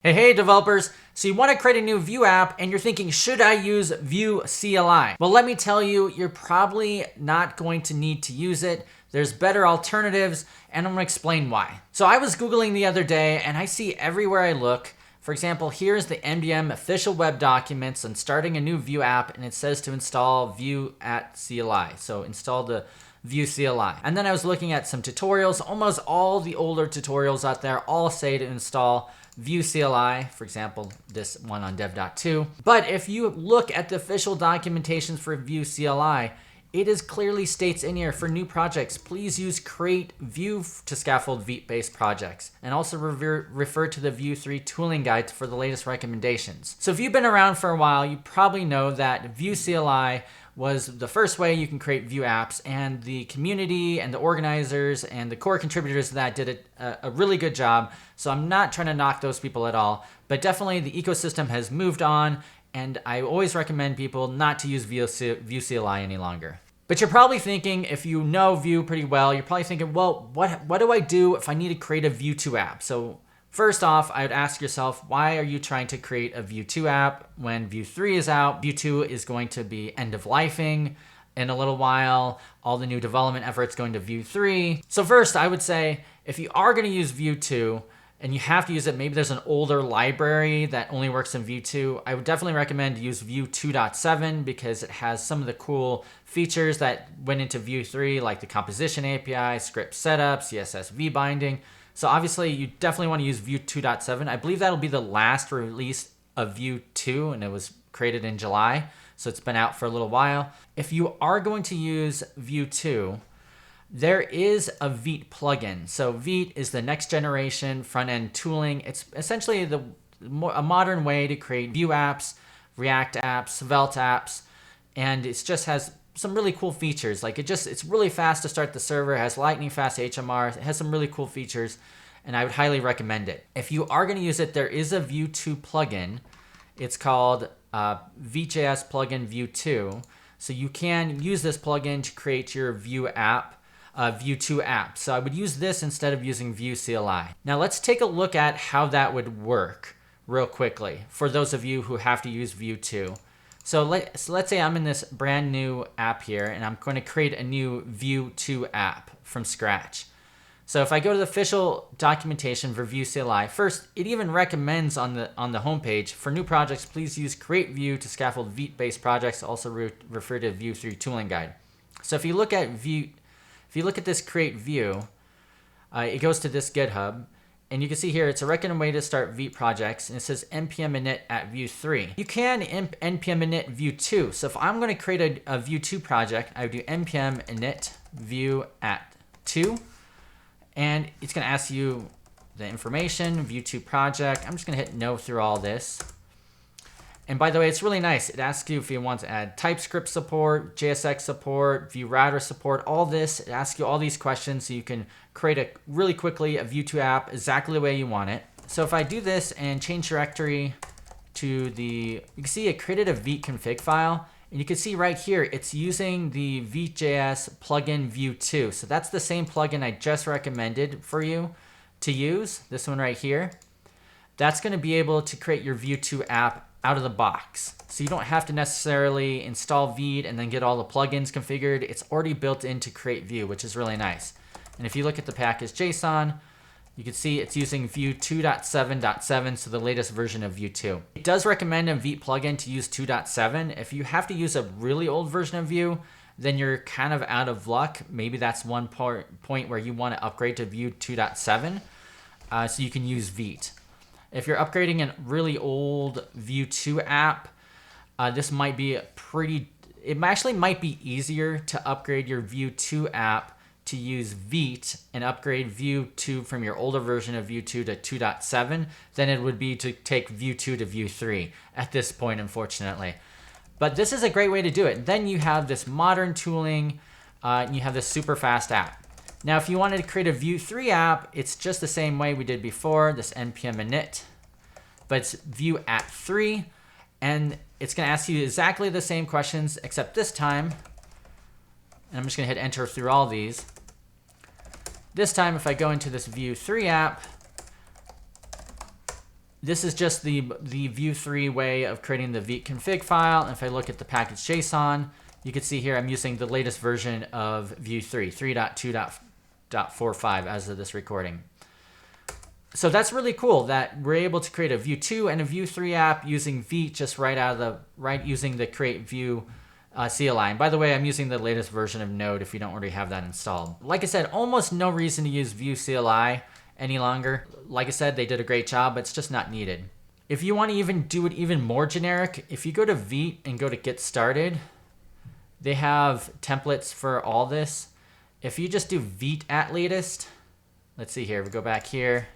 Hey developers, so you want to create a new Vue app and you're thinking, should I use Vue CLI? Well, let me tell you, you're probably not going to need to use it. There's better alternatives and I'm going to explain why. So I was Googling the other day and I see everywhere I look, for example, here's the MDM official web documents on starting a new Vue app and it says to install Vue at CLI. So install the Vue CLI. And then I was looking at some tutorials. Almost all the older tutorials out there all say to install Vue CLI, for example, this one on dev.to. But if you look at the official documentations for Vue CLI, it is clearly states in here for new projects, please use create Vue to scaffold Vite-based projects, and also refer to the Vue 3 tooling guide for the latest recommendations. So if you've been around for a while, you probably know that Vue CLI was the first way you can create Vue apps, and the community and the organizers and the core contributors to that did a really good job. So I'm not trying to knock those people at all, but definitely the ecosystem has moved on, and I always recommend people not to use Vue CLI any longer. But you're probably thinking, if you know Vue pretty well, you're probably thinking, well, what do I do if I need to create a Vue 2 app? So first off, I would ask yourself, why are you trying to create a Vue 2 app when Vue 3 is out? Vue 2 is going to be end-of-lifing in a little while. All the new development efforts going to Vue 3. So first, I would say, if you are going to use Vue 2, and you have to use it, maybe there's an older library that only works in Vue 2, I would definitely recommend to use Vue 2.7 because it has some of the cool features that went into Vue 3, like the composition API, script setup, CSS v-binding. So obviously, you definitely want to use Vue 2.7. I believe that'll be the last release of Vue 2, and it was created in July, so it's been out for a little while. If you are going to use Vue 2, there is a Vite plugin. So Vite is the next generation front-end tooling. It's essentially a modern way to create Vue apps, React apps, Svelte apps, and it just has some really cool features. Like it's really fast to start the server, it has lightning fast HMR, it has some really cool features, and I would highly recommend it. If you are going to use it, there is a Vue 2 plugin. It's called Vite.js plugin Vue 2. So you can use this plugin to create your Vue app, Vue 2 app. So I would use this instead of using Vue CLI. Now let's take a look at how that would work real quickly for those of you who have to use Vue 2. So let's say I'm in this brand new app here and I'm going to create a new Vue 2 app from scratch. So if I go to the official documentation for Vue CLI, first, it even recommends on the homepage, for new projects, please use create Vue to scaffold Vite-based projects, also refer to Vue 3 tooling guide. So if you look at Vue, if you look at this create Vue, it goes to this GitHub, and you can see here it's a recommended way to start Vite projects, and it says npm init at Vue 3. You can npm init Vue 2. So if I'm going to create a Vue 2 project, I would do npm init Vue at 2, and it's going to ask you the information, Vue 2 project. I'm just going to hit no through all this. And by the way, it's really nice. It asks you if you want to add TypeScript support, JSX support, Vue router support, all this. It asks you all these questions so you can create really quickly a Vue 2 app exactly the way you want it. So if I do this and change directory to you can see it created a Vite config file. And you can see right here, it's using the Vite.js plugin Vue 2. So that's the same plugin I just recommended for you to use, this one right here. That's going to be able to create your Vue 2 app out of the box. So you don't have to necessarily install Vite and then get all the plugins configured. It's already built in to create Vue, which is really nice. And if you look at the package JSON, you can see it's using Vue 2.7.7, so the latest version of Vue 2. It does recommend a Vite plugin to use 2.7. If you have to use a really old version of Vue, then you're kind of out of luck. Maybe that's one point where you want to upgrade to Vue 2.7 so you can use Vite. If you're upgrading a really old Vue 2 app, this might be it actually might be easier to upgrade your Vue 2 app to use Vite and upgrade Vue 2 from your older version of Vue 2 to 2.7 than it would be to take Vue 2 to Vue 3 at this point, unfortunately. But this is a great way to do it. Then you have this modern tooling, and you have this super fast app. Now, if you wanted to create a Vue 3 app, it's just the same way we did before, this npm init, but it's Vue at 3, and it's going to ask you exactly the same questions, except this time, and I'm just going to hit enter through all these. This time, if I go into this Vue 3 app, This is just the Vue 3 way of creating the Vite config file. And if I look at the package.json, you can see here I'm using the latest version of Vue 3, 3.2.45 as of this recording. So that's really cool that we're able to create a Vue 2 and a Vue 3 app using Vite just using the create Vue CLI. And by the way, I'm using the latest version of Node if you don't already have that installed. Like I said, almost no reason to use Vue CLI any longer. Like I said, they did a great job, but it's just not needed. If you want to even do it even more generic, if you go to Vite and go to get started, they have templates for all this. If you just do Vite at latest, let's see here, we go back here,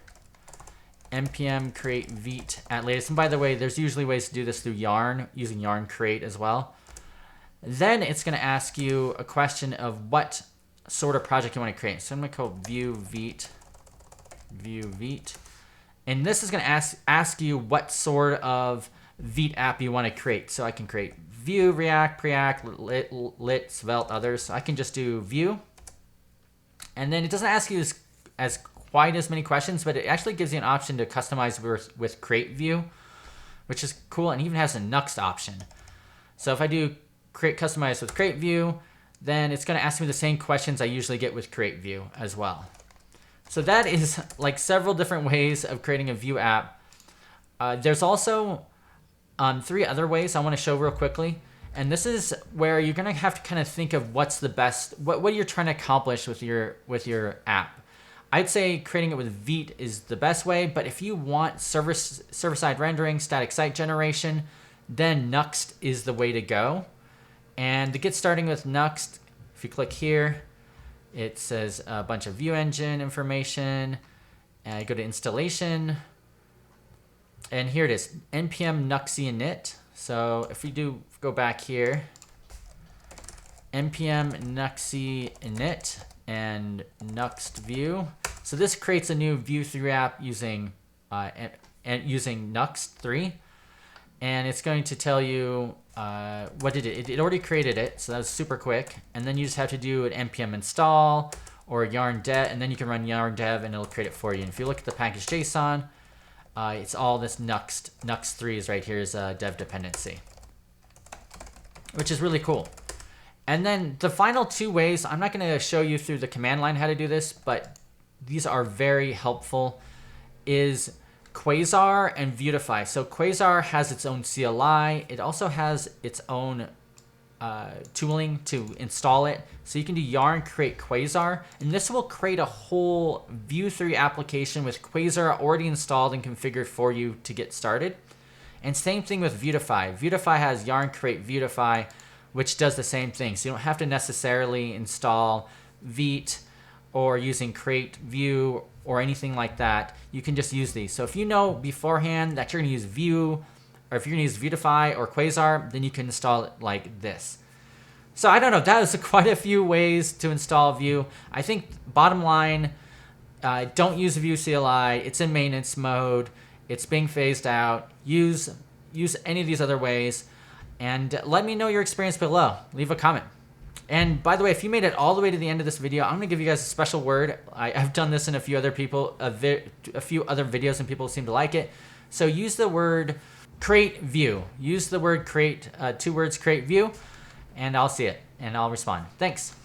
npm create Vite at latest. And by the way, there's usually ways to do this through Yarn, using Yarn create as well. Then it's going to ask you a question of what sort of project you want to create. So I'm going to call Vue Vite. And this is going to ask you what sort of Vite app you want to create. So I can create Vue, React, Preact, Lit, Svelte, others. So I can just do Vue. And then it doesn't ask you as quite as many questions, but it actually gives you an option to customize with create Vue, which is cool, and even has a Nuxt option. So if I do customize with create Vue, then it's going to ask me the same questions I usually get with create Vue as well. So that is like several different ways of creating a Vue app. There's also 3 other ways I want to show real quickly. And this is where you're going to have to kind of think of what's the best, what you're trying to accomplish with your app. I'd say creating it with Vite is the best way, but if you want server-side rendering, static site generation, then Nuxt is the way to go. And to get starting with Nuxt, if you click here, it says a bunch of Vue engine information. And I go to installation. And here it is, npm nuxi init. So if we go back here, npm nuxi init and Nuxt Vue. So this creates a new Vue 3 app using Nuxt 3. And it's going to tell you what did it already created it, so that was super quick. And then you just have to do an npm install or yarn dev, and then you can run yarn dev and it'll create it for you. And if you look at the package.json, it's all this Nuxt 3 is right here is a dev dependency, which is really cool. And then the final 2 ways, I'm not going to show you through the command line how to do this, but these are very helpful, is Quasar and Vuetify. So Quasar has its own CLI. It also has its own tooling to install it. So you can do yarn create Quasar, and this will create a whole Vue 3 application with Quasar already installed and configured for you to get started. And same thing with Vuetify. Vuetify has yarn create Vuetify, which does the same thing. So you don't have to necessarily install Vite or using create Vue or anything like that. You can just use these. So if you know beforehand that you're going to use Vue, or if you're going to use Vuetify or Quasar, then you can install it like this. So I don't know, that is quite a few ways to install Vue. I think bottom line, don't use Vue CLI. It's in maintenance mode. It's being phased out. Use any of these other ways. And let me know your experience below. Leave a comment. And by the way, if you made it all the way to the end of this video, I'm going to give you guys a special word. I've done this in a few other videos and people seem to like it. So use the word create Vue. Use the word create, 2 words, create Vue, and I'll see it and I'll respond. Thanks.